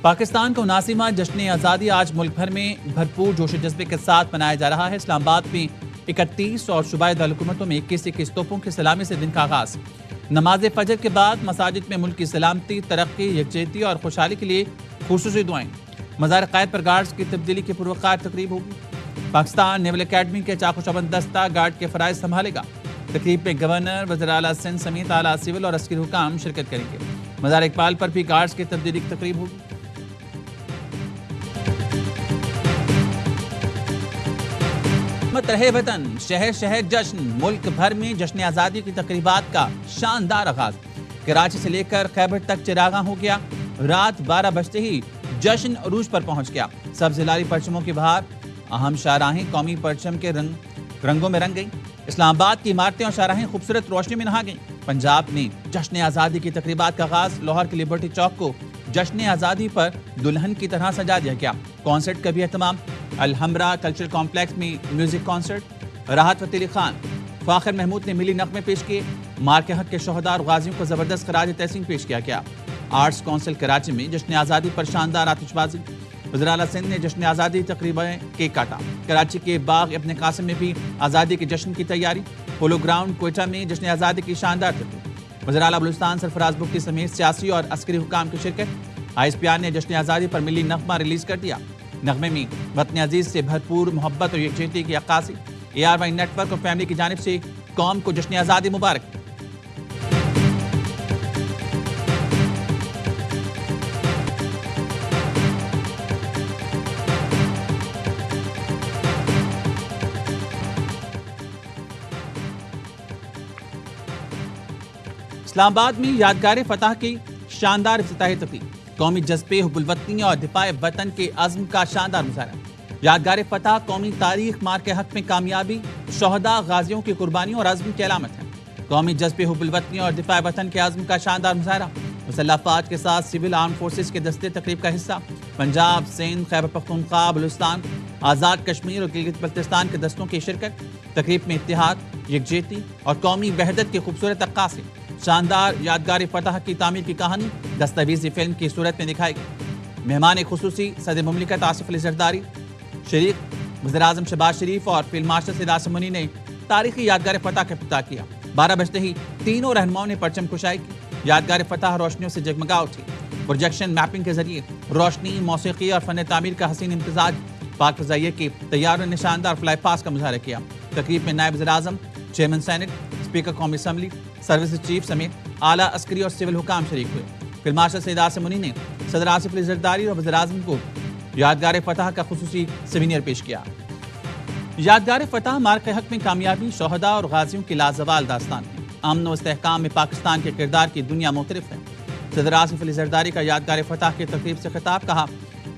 پاکستان کا 79واں جشن آزادی آج ملک بھر میں بھرپور جوش و جذبے کے ساتھ منایا جا رہا ہے۔ اسلام آباد میں 31 اور صوبائی دارالحکومتوں میں 21 توپوں کی سلامی سے دن کا آغاز۔ نماز فجر کے بعد مساجد میں ملک کی سلامتی، ترقی، یکجہتی اور خوشحالی کے لیے خصوصی دعائیں۔ مزار قائد پر گارڈز کی تبدیلی کی پروقار تقریب ہوگی۔ پاکستان نیول اکیڈمی کے چاق و چوبند دستہ گارڈ کے فرائض سنبھالے گا۔ تقریب میں گورنر، وزیر اعلیٰ سندھ سمیت اعلیٰ سول اور عسکری حکام شرکت کریں گے۔ مزار اقبال پر بھی گارڈز کی تبدیلی کی تقریب ہوگی۔ رہے وطن، شہر شہر جشن، ملک بھر میں جشن آزادی کی تقریبات کا شاندار آغاز۔ کراچی سے لے کر خیبر تک چراغاں ہو گیا۔ رات 12 بجتے ہی جشن عروج پر پہنچ گیا۔ سبز لاری پرچموں کی بہار، اہم شاہراہیں قومی پرچم کے رنگوں میں رنگ گئیں۔ اسلام آباد کی عمارتیں اور شاہراہیں خوبصورت روشنی میں نہا گئیں۔ پنجاب میں جشن آزادی کی تقریبات کا آغاز۔ لاہور کے لبرٹی چوک کو جشن آزادی پر دلہن کی طرح سجا دیا گیا۔ کانسرٹ کا بھی اہتمام۔ الحمرا کلچرل کمپلیکس میں میوزک کانسرٹ۔ راحت فتح علی خان، فاخر محمود نے ملی نغمے پیش کیے۔ مارکے حق کے شہداء اور غازیوں کو زبردست خراج تحسین پیش کیا گیا۔ آرٹس کونسل کراچی میں جشن آزادی پر شاندار آتش بازی۔ وزیر اعلیٰ سندھ نے جشن آزادی تقریباً کیک کاٹا۔ کراچی کے باغ ابن قاسم میں بھی آزادی کے جشن کی تیاری۔ پولو گراؤنڈ کوئٹہ میں جشن آزادی کی شاندار تقریب۔ وزیر اعلیٰ بلوچستان سرفراز بگٹی سمیت سیاسی اور عسکری حکام کی شرکت۔ آئی ایس پی آر نے جشن آزادی پر ملی نغمہ ریلیز کر دیا۔ نغمے میں وطن عزیز سے بھرپور محبت اور یکجہتی کی عکاسی۔ اے آر وائی نیٹ ورک اور فیملی کی جانب سے قوم کو جشن آزادی مبارک۔ اسلام آباد میں یادگار فتح کی شاندار افتتاحی تقریب۔ قومی جذبے، حب الوطنی اور دفاع وطن کے عزم کا شاندار مظاہرہ۔ یادگار فتح قومی تاریخ، مارکے حق میں کامیابی، شہداء غازیوں کی قربانیوں اور عزم کی علامت ہے۔ قومی جذبے، حب الوطنی اور دفاع وطن کے عزم کا شاندار مظاہرہ۔ مسلح افواج کے ساتھ سول آرم فورسز کے دستے تقریب کا حصہ۔ پنجاب، سندھ، خیبر پختونخوا، بلوچستان، آزاد کشمیر اور گلگت بلتستان کے دستوں کی شرکت۔ تقریب میں اتحاد، یکجہتی اور قومی وحدت کی خوبصورت عکاسی۔ شاندار یادگار فتح کی تعمیر کی کہانی دستاویزی فلم کی صورت میں دکھائی گئی۔ مہمان خصوصی صدر مملکت آصف علی زرداری، شریک وزیر اعظم شہباز شریف اور فیلڈ مارشل سید عاصم منی نے تاریخی یادگار فتح کا افتتاح کیا۔ 12 بجتے ہی تینوں رہنماؤں نے پرچم کشائی کی۔ یادگار فتح روشنیوں سے جگمگا اٹھی۔ پروجیکشن میپنگ کے ذریعے روشنی، موسیقی اور فن تعمیر کا حسین امتزاج۔ پاک فضائیہ کے طیاروں نے شاندار فلائی پاس کا مظاہرہ کیا۔ تقریب میں نائب وزیر اعظم، چیئرمین سینٹ، اسپیکر قومی اسمبلی، سروسز چیف سمیت اعلیٰ عسکری اور سول حکام شریک ہوئے۔ فیلڈ مارشل سید عاصم منی نے صدر آصف علی زرداری اور وزیر اعظم کو یادگار فتح کا خصوصی سیمینر پیش کیا۔ یادگار فتح مارکے حق میں کامیابی، شہداء اور غازیوں کی لازوال داستان ہے۔ امن و استحکام میں پاکستان کے کردار کی دنیا معترف ہے۔ صدر آصف علی زرداری کا یادگار فتح کی تقریب سے خطاب کہا۔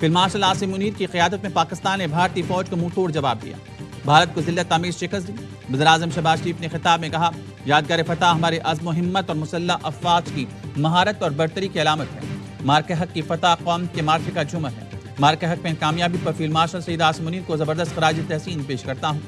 فیلڈ مارشل عاصم منیر کی قیادت میں پاکستان نے بھارتی فوج کو منہ توڑ جواب دیا، بھارت کو ذلت آمیز شکست دی۔ وزیر اعظم شہباز شریف نے خطاب میں کہا، یادگار فتح ہمارے عزم و ہمت اور مسلح افواج کی مہارت اور برتری کی علامت ہے۔ مارکے حق کی فتح قوم کے معرکے کا جھومر ہے۔ مارکے حق میں کامیابی پر فیلڈ مارشل سید عاصم منیر کو زبردست خراج تحسین پیش کرتا ہوں۔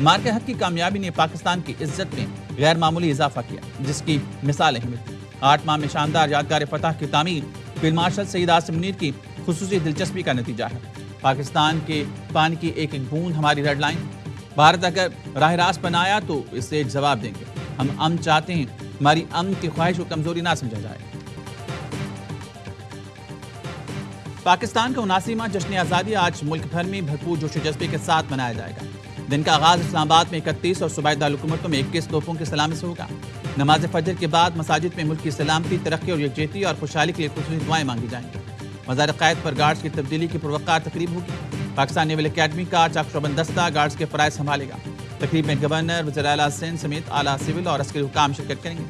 مارکے حق کی کامیابی نے پاکستان کی عزت میں غیر معمولی اضافہ کیا، جس کی مثالیں ہیں ملتی۔ 8 ماہ میں شاندار یادگار فتح کی تعمیر فیلڈ مارشل سید عاصم منیر کی خصوصی دلچسپی کا نتیجہ ہے۔ پاکستان کے پانی کی ایک ایک بوند ہماری ریڈ لائن۔ بھارت اگر راہ راست بنایا تو اس سے جواب دیں گے۔ ہم امن چاہتے ہیں، ہماری امن کی خواہش کو کمزوری نہ سمجھا جائے۔ پاکستان کا 79واں جشن آزادی آج ملک بھر میں بھرپور جوش و جذبے کے ساتھ منایا جائے گا۔ دن کا آغاز اسلام آباد میں 31 اور صوبائی دارالحکومتوں میں 21 توپوں کی سلامی سے ہوگا۔ نماز فجر کے بعد مساجد میں ملک کی سلامتی، ترقی اور یکجہتی اور خوشحالی کے لیے خصوصی دعائیں مانگی جائیں گی۔ مزار قائد پر گارڈز کی تبدیلی کی پروقار تقریب ہوگی۔ پاکستان نیول اکیڈمی کا چاق و چوبند دستہ گارڈز کے فرائض سنبھالے گا۔ تقریب میں گورنر، وزیر اعلیٰ سندھ سمیت اعلیٰ سول اور عسکری حکام شرکت کریں گے۔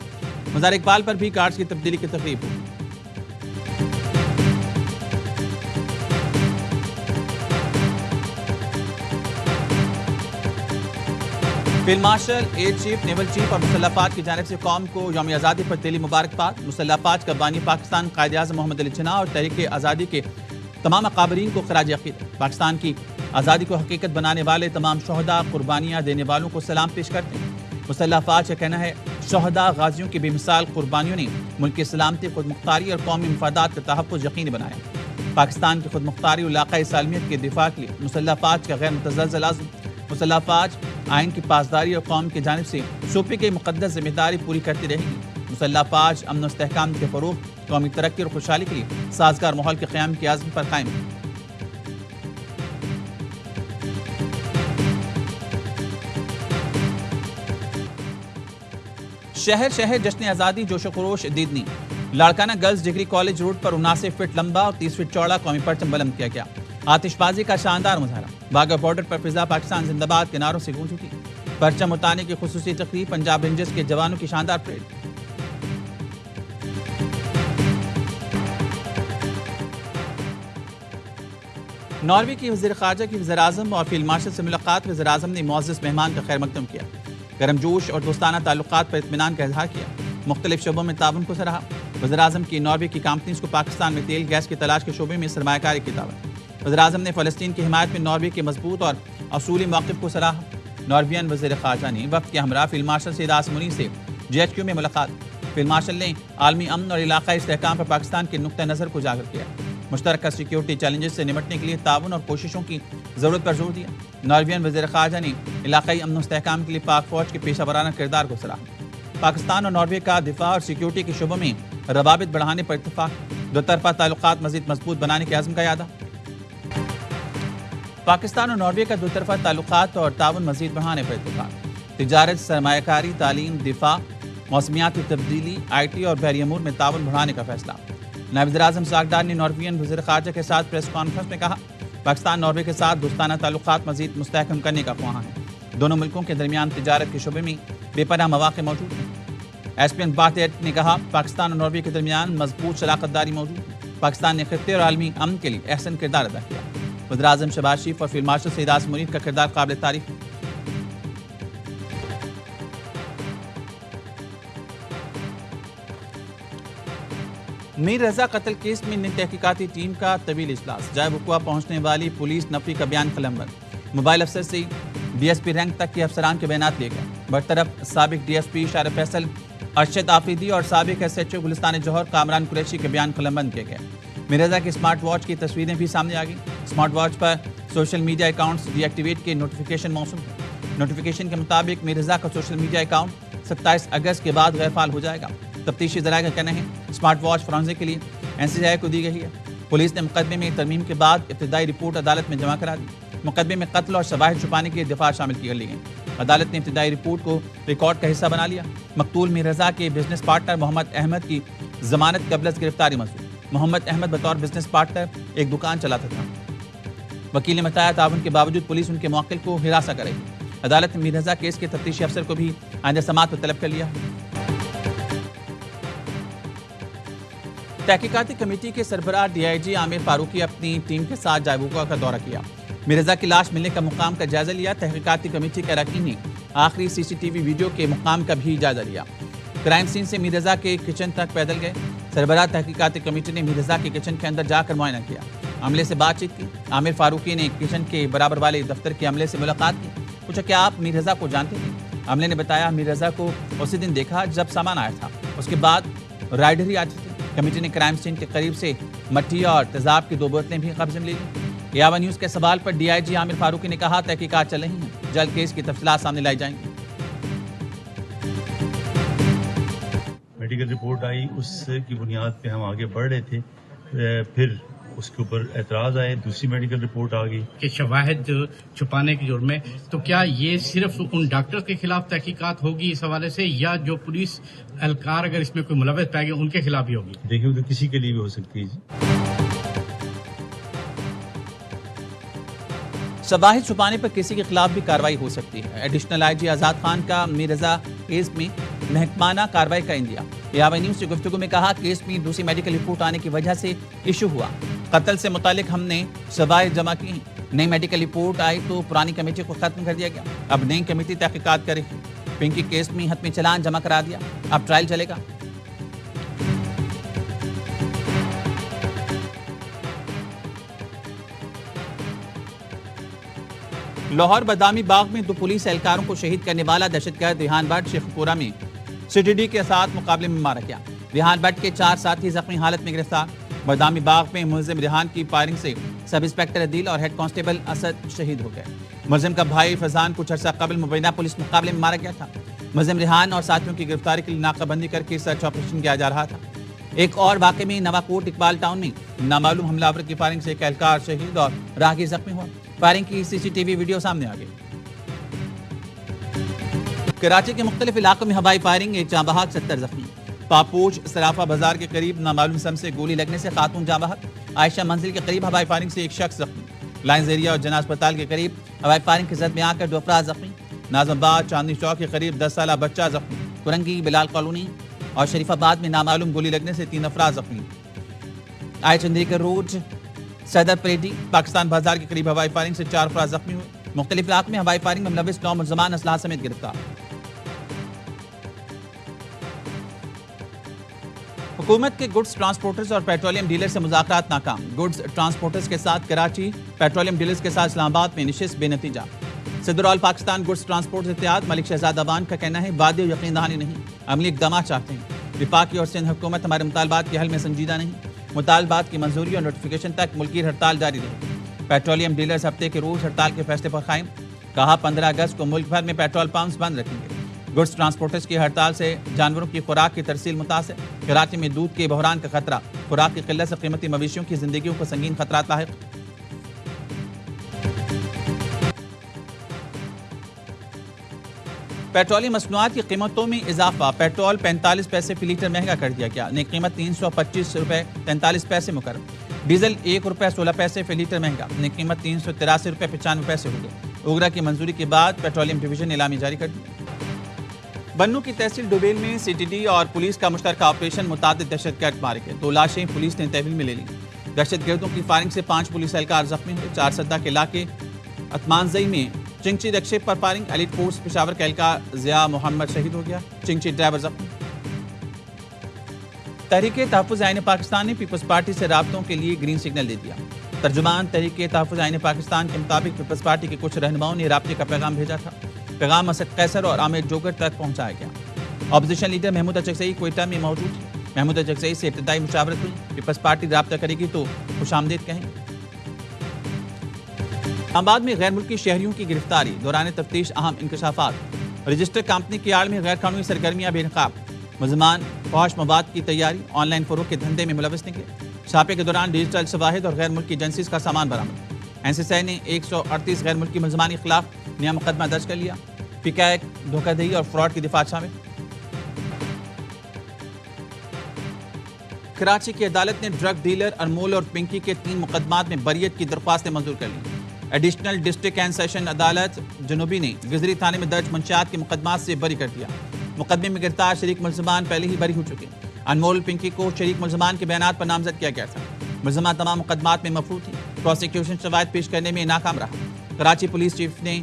مزار اقبال پر بھی گارڈز کی تبدیلی کی تقریب ہوگی۔ Field marshal, air chief, naval chief اور مسلح افواج کی جانب سے قوم کو یوم آزادی پر دلی مبارکباد۔ مسلح افواج کا بانی پاکستان قائد اعظم محمد علی جناح اور تحریک آزادی کے تمام اکابرین کو خراج عقیدت۔ پاکستان کی آزادی کو حقیقت بنانے والے تمام شہداء، قربانیاں دینے والوں کو سلام پیش کرتے ہیں۔ مسلح افواج کا کہنا ہے، شہداء غازیوں کی بے مثال قربانیوں نے ملک کی سلامتی، خود مختاری اور قومی مفادات کا تحفظ یقینی بنایا۔ پاکستان کی خود مختاری اور علاقائی سالمیت کے دفاع کے لیے مسلح فوج کا غیر متزلزل عزم. مسلح فوج آئین کی پاسداری اور قوم کی جانب سے سونپی گئی مقدس ذمہ داری پوری کرتی رہے گی. مسلح فوج امن و استحکام کے فروغ، قومی ترقی اور خوشحالی کے لیے سازگار ماحول کے قیام کے عزم پر قائم ہے. شہر شہر جشن آزادی جوش و خروش دیدنی. Larkana girls degree college road پر 79 فٹ لمبا اور 30 فٹ چوڑا قومی پرچم بلند کیا گیا. آتش بازی کا شاندار مظاہرہ، باغا بارڈر پر فضا پاکستان زندہ باد کے نعروں سے گونج اٹھی. پرچم اتارنے کی خصوصی تقریب، پنجاب رینجرز کے جوانوں کی شاندار پریڈ. ناروے کی وزیر خارجہ کی وزیر اعظم اور فیلڈ مارشل سے ملاقات. وزیر اعظم نے معزز مہمان کا خیر مقدم کیا، گرم جوش اور دوستانہ تعلقات پر اطمینان کا اظہار کیا، مختلف شعبوں میں تعاون کو سراہا. وزیر اعظم کی ناروے کی کمپنیز کو پاکستان میں تیل گیس کی تلاش کے شعبے میں سرمایہ کاری کی دعوت. وزیر اعظم نے فلسطین کی حمایت میں ناروے کے مضبوط اور اصولی موقف کو سراہا. نارویئن وزیر خارجہ نے وفد کے ہمراہ فیلڈ مارشل سید عاصم منی سے GHQ میں ملاقات. فیلڈ مارشل نے عالمی امن اور علاقائی استحکام پر پاکستان کے نقطہ نظر کو اجاگر کیا، مشترکہ سیکیورٹی چیلنجز سے نمٹنے کے لیے تعاون اور کوششوں کی ضرورت پر زور دیا. نارویئن وزیر خارجہ نے علاقائی امن و استحکام کے لیے پاک فوج کے پیشہ ورانہ کردار کو سراہا. پاکستان اور ناروے کا دفاع اور سیکیورٹی کے شعبوں میں روابط بڑھانے پر اتفاق. دو طرفہ تعلقات مزید مضبوط بنانے کے عزم کا اعادہ. پاکستان اور ناروے کا دو طرفہ تعلقات اور تعاون مزید بڑھانے پر اتفاق. تجارت، سرمایہ کاری، تعلیم، دفاع، موسمیاتی تبدیلی، IT اور بحری امور میں تعاون بڑھانے کا فیصلہ. نائب وزیر اعظم ساگدار نے نارویئن وزیر خارجہ کے ساتھ پریس کانفرنس میں کہا، پاکستان ناروے کے ساتھ دوستانہ تعلقات مزید مستحکم کرنے کا خواہاں ہے. دونوں ملکوں کے درمیان تجارت کے شعبے میں بے پناہ مواقع موجود ہیں. ایسپین بارٹیٹ نے کہا، پاکستان اور ناروے کے درمیان مضبوط شراکت داری موجود ہے. پاکستان نے خطے اور عالمی امن کے لیے احسن کردار ادا کیا. وزیر اعظم شہباز شریف اور فیلڈ مارشل سید عاصم منی کا کردار قابل تعریف ہے. میر رضا قتل کیس میں نئی تحقیقاتی ٹیم کا طویل اجلاس. جائے وقوع پہنچنے والی پولیس نفی کا بیان قلمبند. موبائل افسر سے DSP رینک تک کے افسران کے بیانات لیے گئے. برطرف سابق DSP شارف فیصل، ارشد آفریدی اور سابق SHO گلستان جوہر کامران قریشی کے بیان قلمبند کیے گئے. میر رضا کے اسمارٹ واچ کی تصویریں بھی سامنے آ گئیں. اسمارٹ واچ پر social media accounts deactivate کے نوٹیفیکیشن موصول ہیں. نوٹیفیکیشن کے مطابق میر رضا کا سوشل میڈیا اکاؤنٹ 27 اگست کے بعد غیر فعال ہو جائے گا. تفتیشی ذرائع کا کہنا ہے اسمارٹ واچ فرانزک کے لیے NCBI کو دی گئی ہے. پولیس نے مقدمے میں ترمیم کے بعد ابتدائی رپورٹ عدالت میں جمع کرا دی. مقدمے میں قتل اور شواہد چھپانے کے دفاع شامل کی لی گئی. عدالت نے ابتدائی رپورٹ کو ریکارڈ کا حصہ بنا لیا. مقتول میر رضا کے بزنس پارٹنر محمد احمد کی ضمانت قبل از گرفتاری منظور. محمد احمد بطور بزنس پارٹنر ایک دکان چلاتا تھا. وکیل نے بتایا تعاون کے باوجود پولیس ان کے موکل کو ہراساں کرے گی. عدالت نے میر رضا کیس کے تفتیشی افسر کو بھی آئندہ سماعت پر طلب کر لیا. تحقیقاتی کمیٹی کے سربراہ DIG عامر فاروقی اپنی ٹیم کے ساتھ جائے وقوع کا دورہ کیا. میر رضا کی لاش ملنے کا مقام کا جائزہ لیا. تحقیقاتی کمیٹی کے اراکین نے آخری CCTV ویڈیو کے مقام کا بھی جائزہ لیا. کرائم سین سے میر رضا کے کچن تک پیدل گئے. سربراہ تحقیقاتی کمیٹی نے میر رضا کے کچن کے اندر جا کر معائنہ کیا. عملے سے بات چیت کی. عامر فاروقی نے کچن کے برابر والے دفتر کے عملے سے ملاقات کی. پوچھا کیا آپ میر رضا کو جانتے ہیں؟ عملے نے بتایا میر رضا کو اسی دن دیکھا جب سامان آیا تھا. اس کے بعد رائڈر ہی آتی تھی. کمیٹی نے کرائم سین کے قریب سے مٹی اور تیزاب کی 2 بوتلیں بھی قبضے میں لے لیں. یاوا نیوز کے سوال پر DIG عامر فاروقی نے کہا تحقیقات چل رہی ہیں، جلد کیس کی تفصیلات سامنے لائی جائیں گی. میڈیکل رپورٹ آئی، اس کی بنیاد پہ ہم آگے بڑھ رہے تھے. پھر اس کے اوپر اعتراض آئے، دوسری میڈیکل رپورٹ آ گئی کہ شواہد چھپانے کے جرم میں. تو کیا یہ صرف ان ڈاکٹر کے خلاف تحقیقات ہوگی اس حوالے سے، یا جو پولیس اہلکار اگر اس میں کوئی ملوث پائے گئے ان کے خلاف بھی ہوگی؟ دیکھیں تو کسی کے لیے بھی ہو سکتی ہے. شواہد چھپانے پر کسی کے خلاف بھی کارروائی ہو سکتی ہے. ایڈیشنل IG آزاد خان کا میر رضا کیس میں محکمانہ کارروائی کا اندیا. یاوا نیوز سے گفتگو میں کہا کیس میں دوسری میڈیکل رپورٹ آنے کی وجہ سے ایشو ہوا. قتل سے متعلق ہم نے شواہد جمع کی ہیں. نئی میڈیکل رپورٹ آئی تو پرانی کمیٹی کو ختم کر دیا گیا. اب نئی کمیٹی تحقیقات کرے گی. پنکی کیس میں حتمی چلان جمع کرا دیا، اب ٹرائل چلے گا. لاہور بادامی باغ میں 2 پولیس اہلکاروں کو شہید کرنے والا دہشت گرد ریحان بٹ شیخ پورہ میں CTD کے ساتھ مقابلے میں مارا گیا. ریحان بٹ کے 4 ساتھی زخمی حالت میں گرفتار. بادامی باغ میں ملزم ریحان کی فائرنگ سے سب انسپکٹر عدیل اور ہیڈ کانسٹیبل اسد شہید ہو گئے۔ ملزم کا بھائی فیضان کچھ عرصہ قبل مبینہ پولیس مقابلے میں مارا گیا تھا۔ ملزم ریحان اور ساتھیوں کی گرفتاری کے لیے ناکہ بندی کر کے سرچ آپریشن کیا جا رہا تھا۔ ایک اور واقعے میں نواکوٹ اقبال ٹاؤن میں نامعلوم حملہ آور کی فائرنگ سے ایک اہلکار شہید اور راہگیر زخمی ہوا۔ فائرنگ کی سی سی ٹی وی ویڈیو سامنے آ گئی۔ کراچی کے مختلف علاقوں میں ہوائی فائرنگ، ایک جاں بحق 70 زخمی۔ پاپوچ سرافہ بازار کے قریب نامعلوم سم سے گولی لگنے سے خاتون جاں بحق۔ عائشہ منزل کے قریب ہوائی فائرنگ سے ایک شخص زخمی۔ لائنز ایریا اور جناح اسپتال کے قریب ہوائی فائرنگ کی زد میں آ کر 2 افراد زخمی۔ ناظم آباد چاندنی چوک کے قریب 10 سالہ بچہ زخمی۔ کرنگی بلال کالونی اور شریف آباد میں نامعلوم گولی لگنے سے 3 افراد زخمی۔ آئی چندریکر روڈ صدر پریڈی پاکستان بازار کے قریب ہوائی فائرنگ سے 4 افراد زخمی ہوئے۔ مختلف علاقوں میں ہوائی فائرنگ میں ملوث 9 ملزمان اسلحہ سمیت گرفتار۔ حکومت کے گڈز ٹرانسپورٹرز اور پیٹرولیم ڈیلر سے مذاکرات ناکام۔ گڈز ٹرانسپورٹرز کے ساتھ کراچی، پیٹرولیم ڈیلرز کے ساتھ اسلام آباد میں نشست بے نتیجہ۔ صدر آل پاکستان گڈز ٹرانسپورٹرز اتحاد ملک شہزاد اوان کا کہنا ہے وعدے اور یقین دہانی نہیں، عملی اقدامات چاہتے ہیں۔ وفاقی اور سندھ حکومت ہمارے مطالبات کے حل میں سنجیدہ نہیں، مطالبات کی منظوری اور نوٹیفیکیشن تک ملکی ہڑتال جاری رہے۔ پیٹرولیم ڈیلرز ہفتے کے روز ہڑتال کے فیصلے پر قائم، کہا 15 اگست کو ملک بھر میں پیٹرول پمپس بند رکھیں گے۔ گڈز ٹرانسپورٹرز کی ہڑتال سے جانوروں کی خوراک کی ترسیل متاثر، کراچی میں دودھ کے بحران کا خطرہ، خوراک کی قلت سے قیمتی مویشیوں کی زندگیوں کو سنگین خطرات لاحق۔ پیٹرولی مصنوعات کی قیمتوں میں اضافہ، پیٹرول 45 پیسے فی لیٹر مہنگا کر دیا گیا، نئی قیمت 325 روپے 43 پیسے مقرر۔ ڈیزل 1 روپے 16 پیسے فی لیٹر مہنگا، نئی قیمت 383 روپے 95 پیسے ہو گئی۔ اوگرا کی منظوری کے بعد پیٹرولیم ڈویژن نے اعلامی جاری کر دی۔ بنوں کی تحصیل ڈوبیل میں سی ٹی ڈی اور پولیس کا مشترکہ آپریشن، متعدد دہشت گرد مارے گئے، 2 لاشیں پولیس نے تحویل میں لے لی۔ دہشت گردوں کی فائرنگ سے 5 پولیس اہلکار زخمی ہوئے۔ 4 سدہ کے علاقے اتمانزئی میں چنگچی رکشے پر فائرنگ، ایلیٹ فورس پشاور کا اہلکار ضیاء محمد شہید ہو گیا، چنگچی ڈرائیور زخمی۔ تحریک تحفظ آئین پاکستان نے پیپلز پارٹی سے رابطوں کے لیے گرین سگنل دے دیا۔ ترجمان تحریک تحفظ آئین پاکستان کے مطابق پیپلز پارٹی کے کچھ رہنماؤں نے رابطے کا پیغام بھیجا تھا۔ پیغام اسد قیصر اور عامر جوگر تک پہنچایا گیا۔ اپوزیشن لیڈر محمود اچکزئی کوئٹہ میں موجود تھے۔ محمود اچکزئی سے ابتدائی مشاورت ہوئی، پیپلز پارٹی رابطہ کرے گی تو خوش آمدید کہیں گے۔ آباد میں غیر ملکی شہریوں کی گرفتاری، دوران تفتیش اہم انکشافات۔ رجسٹر کمپنی کی آڑ میں غیر قانونی سرگرمیاں بے نقاب، ملزمان فحش مواد کی تیاری، آن لائن فروغ کے دھندے میں ملوث نکلے۔ چھاپے کے دوران ڈیجیٹل شواہد اور غیر ملکی ایجنسیز کا سامان برآمد۔ این سی سی آئی نے 138 غیر ملکی ملزمان کے خلاف نیا مقدمہ درج کر لیا۔ پیکیک، دھوکہ دہی اور فراڈ کی دفعات شامل۔ کراچی کی عدالت نے ڈرگ ڈیلر انمول اور پنکی کے 3 مقدمات میں بریت کی درخواستیں منظور کر لی۔ ایڈیشنل ڈسٹرکٹ اینڈ سیشن عدالت جنوبی نے گزری تھانے میں درج منشیات کے مقدمات سے بری کر دیا۔ مقدمے میں گرفتار شریک ملزمان پہلے ہی بری ہو چکے۔ انمول پنکی کو شریک ملزمان کے بیانات پر نامزد کیا گیا تھا۔ ملزمان تمام مقدمات میں مفروض تھی۔ پروسیکیوشن شواہد پیش کرنے میں ناکام رہا۔ کراچی پولیس چیف نے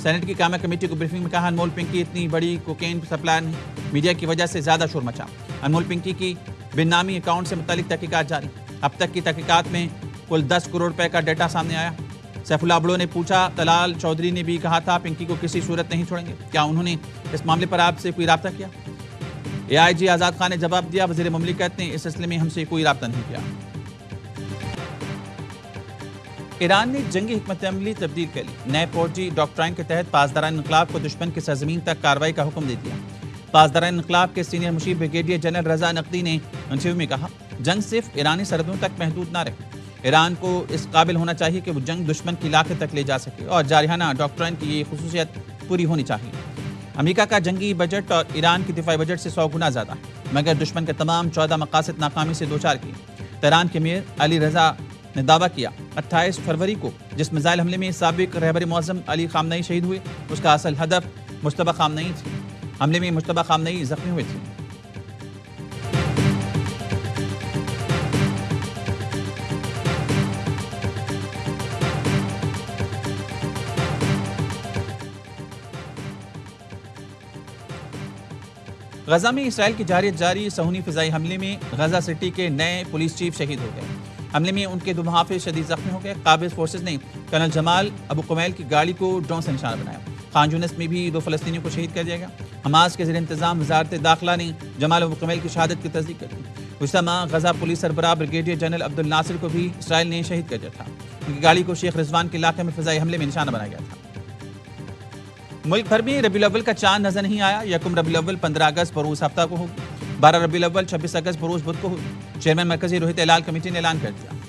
سینٹ کی قائمہ کمیٹی کو بریفنگ میں کہا انمول پنکی اتنی بڑی کوکین سپلائر نہیں، میڈیا کی وجہ سے زیادہ شور مچا۔ انمول پنکی کی بن نامی اکاؤنٹ سے متعلق تحقیقات جاری، اب تک کی تحقیقات میں کل 10 کروڑ روپے کا ڈیٹا سامنے آیا۔ سیف اللہ بڑو نے پوچھا، طلال چودھری نے بھی کہا تھا پنکی کو کسی صورت نہیں چھوڑیں گے، کیا انہوں نے اس معاملے پر آپ سے کوئی رابطہ کیا؟ اے آئی جی آزاد خان نے جواب دیا، وزیر مملکت نے اس سلسلے میں ہم سے کوئی رابطہ نہیں کیا۔ ایران نے جنگی حکمت عملی تبدیل کر لی، نئے فوجی ڈاکٹرائن کے تحت پاسداران انقلاب کو دشمن کی سرزمین تک کارروائی کا حکم دے دیا۔ پاسداران انقلاب کے سینئر مشیر بریگیڈیئر جنرل رضا نقوی نے انٹرویو میں کہا، جنگ صرف ایرانی سرحدوں تک محدود نہ رہے، ایران کو اس قابل ہونا چاہیے کہ وہ جنگ دشمن کی علاقے تک لے جا سکے اور جارحانہ ڈاکٹرائن کی یہ خصوصیت پوری ہونی چاہیے۔ امریکہ کا جنگی بجٹ اور ایران کی دفاعی بجٹ سے 100 گنا زیادہ ہے، مگر دشمن کے تمام 14 مقاصد ناکامی سے دوچار کیے۔ تہران کے میئر علی رضا نے دعویٰ کیا 28 فروری کو جس میزائل حملے میں سابق رہبر معظم علی خامنئی شہید ہوئے، اس کا اصل ہدف مجتبی خامنئی تھی۔ حملے میں مجتبی خامنئی زخمی ہوئے تھے۔ غزہ میں اسرائیل کی جاری صہیونی فضائی حملے میں غزہ سٹی کے نئے پولیس چیف شہید ہو گئے۔ حملے میں ان کے 2 محافظ شدید زخمی ہو گئے۔ قابض فورسز نے کرنل جمال ابو قمیل کی گاڑی کو ڈرون سے نشانہ بنایا۔ خان یونس میں بھی 2 فلسطینیوں کو شہید کر دیا گیا۔ حماس کے زیر انتظام وزارت داخلہ نے جمال ابو قمیل کی شہادت کی تصدیق کر دی۔ گزشتہ ماہ غزہ پولیس سربراہ بریگیڈیئر جنرل عبد الناصر کو بھی اسرائیل نے شہید کر دیا تھا. ان کی گاڑی کو شیخ رضوان کے علاقے میں فضائی حملے میں نشانہ بنایا گیا تھا. ملک بھر میں ربیع الاول کا چاند نظر نہیں آیا. یکم ربیع الاول 15 اگست بروز ہفتہ کو ہوگی. 12 ربیع الاول 26 اگست بروز بدھ کو ہوگی. چیئرمین مرکزی روہت ہلال کمیٹی نے اعلان کر دیا.